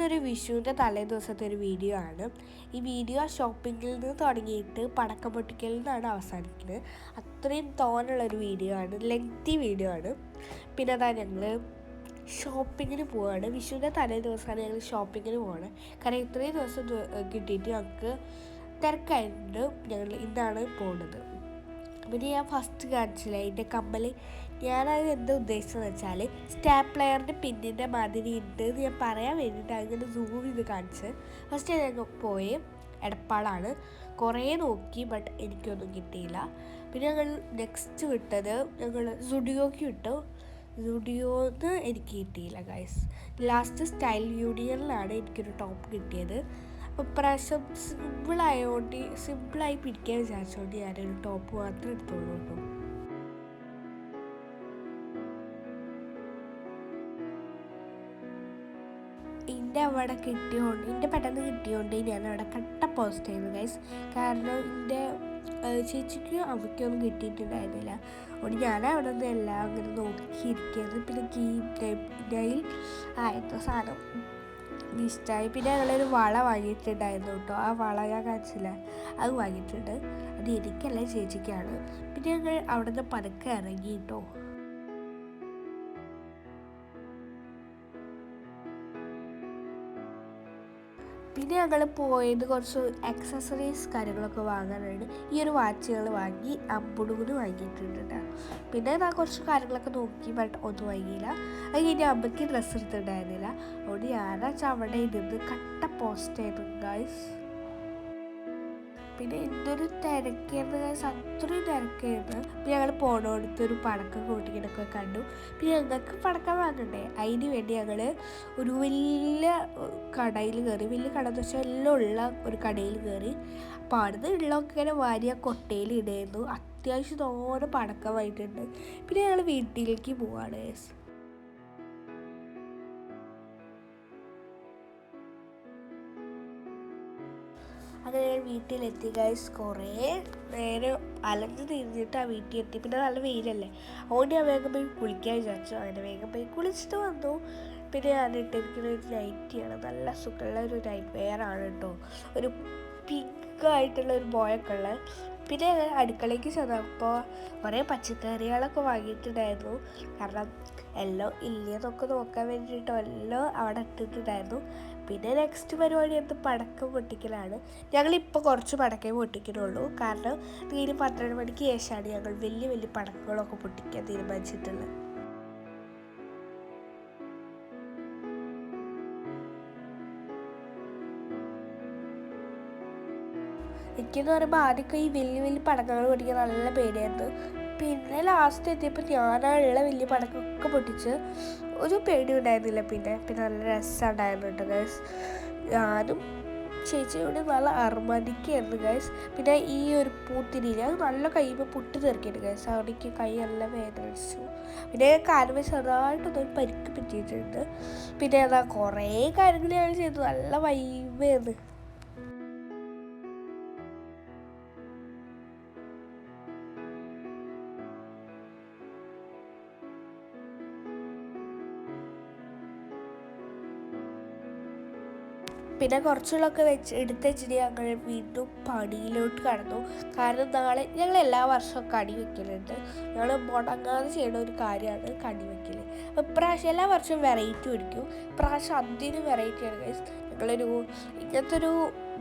ഇതൊരു വിഷുവിൻ്റെ തലേ ദിവസത്തെ ഒരു വീഡിയോ ആണ്. ഈ വീഡിയോ ഷോപ്പിങ്ങിൽ നിന്ന് തുടങ്ങിയിട്ട് പടക്കം പൊട്ടിക്കലിൽ നിന്നാണ് അവസാനിക്കുന്നത്. അത്രയും തോന്നുള്ളൊരു വീഡിയോ ആണ്, ലെങ്തി വീഡിയോ ആണ്. പിന്നെ അതാ ഞങ്ങൾ ഷോപ്പിങ്ങിന് പോവുകയാണ്. വിഷുവിൻ്റെ തലേ ദിവസമാണ് ഞങ്ങൾ ഷോപ്പിങ്ങിന് പോവുകയാണ്. കാരണം ഇത്രയും ദിവസം കിട്ടിയിട്ട് ഞങ്ങൾക്ക് തിരക്കായിട്ടുണ്ട്. ഞങ്ങൾ ഇന്നാണ് പോകുന്നത്. പിന്നെ ഞാൻ ഫസ്റ്റ് കാണിച്ചില്ല എൻ്റെ കമ്മൽ. ഞാനത് എന്താ ഉദ്ദേശിച്ചതെന്ന് വെച്ചാൽ സ്റ്റാപ്ലെയറിൻ്റെ പിന്നിൻ്റെ മാതിരി ഉണ്ട് എന്ന് ഞാൻ പറയാൻ വേണ്ടിയിട്ട് അങ്ങനെ സൂം ചെയ്ത് കാണിച്ച്. ഫസ്റ്റ് ഞങ്ങൾ പോയി എടപ്പാളാണ്. കുറേ നോക്കി, ബട്ട് എനിക്കൊന്നും കിട്ടിയില്ല. പിന്നെ ഞങ്ങൾ നെക്സ്റ്റ് വിട്ടത് ഞങ്ങൾ സുഡിയോക്ക് വിട്ടു. സുഡിയോന്ന് എനിക്ക് കിട്ടിയില്ല ഗൈസ്. ലാസ്റ്റ് സ്റ്റൈൽ യൂണിയനിലാണ് എനിക്കൊരു ടോപ്പ് കിട്ടിയത്. അപ്പോൾ ഇപ്രാവശ്യം സിമ്പിളായി പിടിക്കാൻ വിചാരിച്ചുകൊണ്ട് ഞാനൊരു ടോപ്പ് മാത്രം എടുത്തോളൂ കേട്ടോ. എൻ്റെ പെട്ടെന്ന് കിട്ടിയോണ്ട് ഞാൻ അവിടെ കട്ട പോസ്റ്റ് ചെയ്യുന്നു ഗൈസ്. കാരണം എൻ്റെ ചേച്ചിക്കും അമ്മയ്ക്കൊന്നും കിട്ടിയിട്ടുണ്ടായിരുന്നില്ല. അതുകൊണ്ട് ഞാൻ അവിടെ നിന്ന് എല്ലാം അങ്ങനെ നോക്കിയിരിക്കുന്നത്. പിന്നെ നെയിൽ ആയിരുന്നു സാധനം ഇഷ്ടമായി. പിന്നെ ഞങ്ങളൊരു വള വാങ്ങിയിട്ടുണ്ടായിരുന്നു കേട്ടോ. ആ വള ഞാൻ കാണിച്ചില്ല, അത് വാങ്ങിയിട്ടുണ്ട്. അത് എനിക്കല്ല, ചേച്ചിക്കാണ്. പിന്നെ ഞങ്ങൾ അവിടെ നിന്ന് പതുക്കെ ഇറങ്ങി കേട്ടോ. പിന്നെ ഞങ്ങൾ പോയത് കുറച്ച് ആക്സസറീസ് കാര്യങ്ങളൊക്കെ വാങ്ങാനാണ്. ഈ ഒരു വാച്ച് ഞങ്ങൾ വാങ്ങി, അമ്പുടുകുന്ന് വാങ്ങിയിട്ടുണ്ട്. പിന്നെ ഞാൻ കുറച്ച് കാര്യങ്ങളൊക്കെ നോക്കി, ബട്ട് ഒന്നും വാങ്ങിയില്ല. അത് കഴിഞ്ഞ് അമ്മയ്ക്ക് ഡ്രസ്സ് എടുത്തിട്ടുണ്ടായിരുന്നില്ല. അതുകൊണ്ട് ഞാനാച്ചാൽ അവിടെ ഇരുന്ന് കട്ട പോസ്റ്റ് ആയിരുന്നു ഗൈസ്. പിന്നെ എന്തൊരു തിരക്കായിരുന്നു ഗൈസ്, അത്രയും തിരക്കായിരുന്നു. പിന്നെ ഞങ്ങൾ പോണോടത്തൊരു പടക്കം കൂട്ടിക്കിടക്കെ കണ്ടു. പിന്നെ ഞങ്ങൾക്ക് പടക്കം വാങ്ങണ്ടേ, അതിന് വേണ്ടി ഞങ്ങൾ ഒരു വലിയ കടയിൽ കയറി. വലിയ കട എന്ന് വെച്ചാൽ എല്ലാം ഉള്ള ഒരു കടയിൽ കയറി. അപ്പോൾ അവിടുന്ന് ഉള്ളതൊക്കെ ഇങ്ങനെ വാരിയ കൊട്ടയിൽ ഇടായിരുന്നു. അത്യാവശ്യം തോനെ പടക്കം വാങ്ങിയിട്ടുണ്ട്. പിന്നെ ഞങ്ങൾ വീട്ടിലേക്ക് പോവാണ് ഗൈസ്. അങ്ങനെ ഞാൻ വീട്ടിലെത്തി ഗൈസ്. കുറേ നേരം അലഞ്ഞ് തിരിഞ്ഞിട്ട് ആ വീട്ടിൽ എത്തി. പിന്നെ നല്ല വെയിലല്ലേ, അതുകൊണ്ട് ഞാൻ വേഗം പോയി കുളിക്കാൻ വിചാരിച്ചു. അങ്ങനെ വേഗം പോയി കുളിച്ചിട്ട് വന്നു. പിന്നെ ഞാൻ ഇട്ടിരിക്കുന്ന ഒരു നൈറ്റിയാണ്, നല്ല സുഖമുള്ള ഒരു നൈറ്റ് വെയർ ആണ് കേട്ടോ. ഒരു പിങ്ക് ആയിട്ടുള്ള ഒരു ബോയൊക്കെ ഉള്ളത്. പിന്നെ അടുക്കളയ്ക്ക് ചെന്നപ്പോൾ കുറേ പച്ചക്കറികളൊക്കെ വാങ്ങിയിട്ടുണ്ടായിരുന്നു. കാരണം എല്ലാം ഇല്ലയെന്നൊക്കെ നോക്കാൻ വേണ്ടിയിട്ട് എല്ലാം അവിടെ ഇട്ടിട്ടുണ്ടായിരുന്നു. പിന്നെ നെക്സ്റ്റ് പരിപാടി എന്ത് പടക്കം പൊട്ടിക്കലാണ്. ഞങ്ങളിപ്പോൾ കുറച്ച് പടക്കേ പൊട്ടിക്കുന്നുള്ളൂ. കാരണം 12 മണിക്ക് ശേഷമാണ് ഞങ്ങൾ വലിയ വലിയ പടക്കങ്ങളൊക്കെ പൊട്ടിക്കാൻ തീരുമാനിച്ചിട്ടുള്ളത്. എനിക്കെന്ന് പറയുമ്പോൾ ആദ്യമൊക്കെ ഈ വലിയ വലിയ പടക്കങ്ങൾ പൊട്ടിക്കാൻ നല്ല പേടിയായിരുന്നു. പിന്നെ ലാസ്റ്റ് എത്തിയപ്പോൾ ഞാനുള്ള വലിയ പടക്കമൊക്കെ പൊട്ടിച്ച് ഒരു പേടി ഉണ്ടായിരുന്നില്ല. പിന്നെ നല്ല രസമുണ്ടായിരുന്നു കേട്ടോ ഗൈസ്. ഞാനും ചേച്ചിയോട് നല്ല അർമ്മതിക്കായിരുന്നു ഗൈസ്. പിന്നെ ഈ ഒരു പൂത്തിരിയിൽ അത് നല്ല കൈമ്പോൾ പൊട്ടി തെറിക്കുന്നുണ്ട് ഗൈസ്. അവിടേക്ക് കൈ നല്ല വേദനിച്ചു. പിന്നെ കാലുമേ ചെറുതായിട്ടൊന്നും പരിക്ക് പറ്റിയിട്ടുണ്ട്. പിന്നെ അതാ കുറേ കാര്യങ്ങൾ ഞാൻ ചെയ്തു, നല്ല വൈബായിരുന്നു. പിന്നെ കുറച്ചുള്ളൊക്കെ എടുത്ത് വെച്ചിട്ട് ഞങ്ങൾ വീണ്ടും പണിയിലോട്ട് കടന്നു. കാരണം നാളെ ഞങ്ങൾ എല്ലാ വർഷവും കണി വെക്കലുണ്ട്. ഞങ്ങൾ മുടങ്ങാതെ ചെയ്യുന്ന ഒരു കാര്യമാണ് കണി വെക്കൽ. അപ്പോൾ ഇപ്രാവശ്യം എല്ലാ വർഷവും വെറൈറ്റി ഒരിക്കും. ഇപ്രാവശ്യം അതിന് വെറൈറ്റിയാണ് ഗൈസ്. ഇങ്ങനത്തെ ഒരു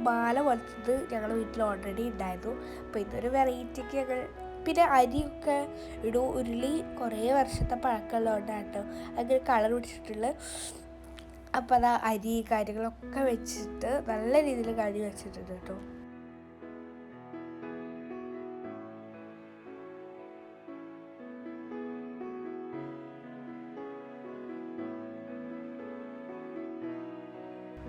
മാല പോലത്തത് ഞങ്ങളുടെ വീട്ടിൽ ഓൾറെഡി ഉണ്ടായിരുന്നു. അപ്പോൾ ഇതൊരു വെറൈറ്റിക്ക് ഞങ്ങൾ പിന്നെ അരിയൊക്കെ ഇടും. ഉരുളി കുറേ വർഷത്തെ പഴക്കമുള്ളതുകൊണ്ടാണ് കേട്ടോ അങ്ങനെ കളർ പിടിച്ചിട്ടുള്ളത്. അപ്പോൾ അതാ അരി കാര്യങ്ങളൊക്കെ വെച്ചിട്ട് നല്ല രീതിയിൽ കണി വെച്ചിട്ടുണ്ട് കേട്ടോ.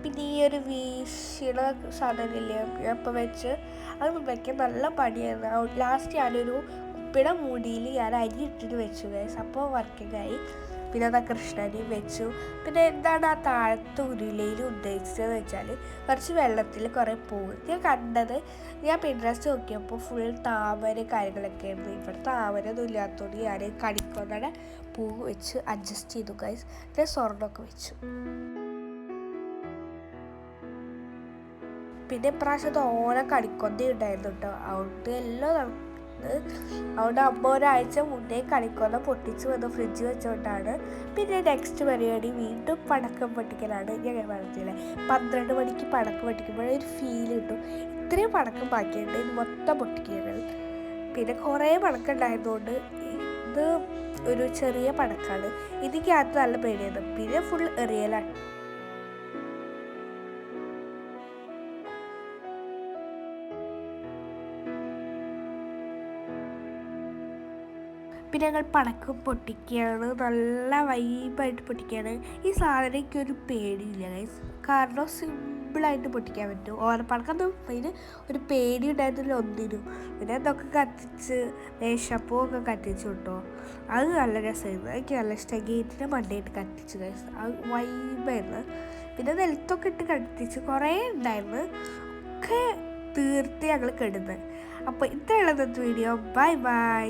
പിന്നെ ഈ ഒരു വീശിയുടെ സാധനമില്ലേ, അപ്പം വെച്ച് അത് വയ്ക്കാൻ നല്ല പണിയായിരുന്നു. ലാസ്റ്റ് ഞാനൊരു കുപ്പിയുടെ മൂടിയിൽ ഞാൻ അരി ഇട്ടിട്ട് വെച്ചു ഗൈസ്. അപ്പോൾ വർക്കിംഗ് ആയി. പിന്നെ അതാ കൃഷ്ണനെയും വെച്ചു. പിന്നെ എന്താണ് ആ താഴത്തെ ഉരുളയിൽ ഉദ്ദേശിച്ചതെന്ന് വെച്ചാൽ കുറച്ച് വെള്ളത്തിൽ കുറേ പൂവ് ഞാൻ കണ്ടത്. ഞാൻ പിൻട്രസ്റ്റ് നോക്കിയപ്പോൾ ഫുൾ താമര കാര്യങ്ങളൊക്കെ ആയിരുന്നു. ഇവിടെ താമരയൊന്നും ഇല്ലാത്തതുകൊണ്ട് ഞാൻ കണിക്കൊന്നയുടെ പൂവ് വെച്ച് അഡ്ജസ്റ്റ് ചെയ്തു ഗൈസ്. പിന്നെ സ്വർണ്ണമൊക്കെ വെച്ചു. പിന്നെ ഇപ്രാവശ്യം ഓരോ കണിക്കൊന്ന ഉണ്ടായിരുന്നു കേട്ടോ. അതുകൊണ്ട് എല്ലാം നടക്കുന്നത്. അതുകൊണ്ട് അമ്മ ഒരാഴ്ച മുന്നേ കണിക്കൊന്ന പൊട്ടിച്ച് വന്ന് ഫ്രിഡ്ജ് വെച്ചുകൊണ്ടാണ്. പിന്നെ നെക്സ്റ്റ് പരിപാടി വീണ്ടും പടക്കം പൊട്ടിക്കലാണ്. ഞാൻ പറഞ്ഞില്ലേ 12 മണിക്ക് പടക്കം പൊട്ടിക്കുമ്പോഴേ ഒരു ഫീൽ കിട്ടും. ഇത്രയും പടക്കം ബാക്കിയുണ്ട്, ഇത് മൊത്തം പൊട്ടിക്കുകയാണ്. പിന്നെ കുറേ പടക്കം ഉണ്ടായതുകൊണ്ട് ഇത് ഒരു ചെറിയ പടക്കമാണ്. ഇതിക്കകത്ത് നല്ല പേടിയാണ്. പിന്നെ ഫുൾ എറിയലാണ്. പിന്നെ ഞങ്ങൾ പടക്കം പൊട്ടിക്കുകയാണ്, നല്ല വൈബായിട്ട് പൊട്ടിക്കുകയാണ്. ഈ സാധനം എനിക്കൊരു പേടിയില്ല ഗൈസ്, കാരണം സിമ്പിളായിട്ട് പൊട്ടിക്കാൻ പറ്റും. ഓലപ്പടക്കം അതിന് ഒരു പേടി ഉണ്ടായിരുന്നില്ല ഒന്നിനും. പിന്നെ അതൊക്കെ കത്തിച്ച് മേശപ്പൂവൊക്കെ കത്തിച്ചു കേട്ടോ. അത് നല്ല രസമായിരുന്നു, എനിക്ക് നല്ല ഇഷ്ടമായി. ഗേറ്റിൻ്റെ മണ്ടയായിട്ട് കത്തിച്ചു ഗൈസ്, അത് വൈബായിരുന്നു. പിന്നെ നിലത്തൊക്കെ ഇട്ട് കത്തിച്ച് കുറേ ഉണ്ടായിരുന്നു, ഒക്കെ തീർത്ത് ഞങ്ങൾ കിടന്ന്. അപ്പോൾ ഇത്രയുള്ള വീഡിയോ. Bye bye.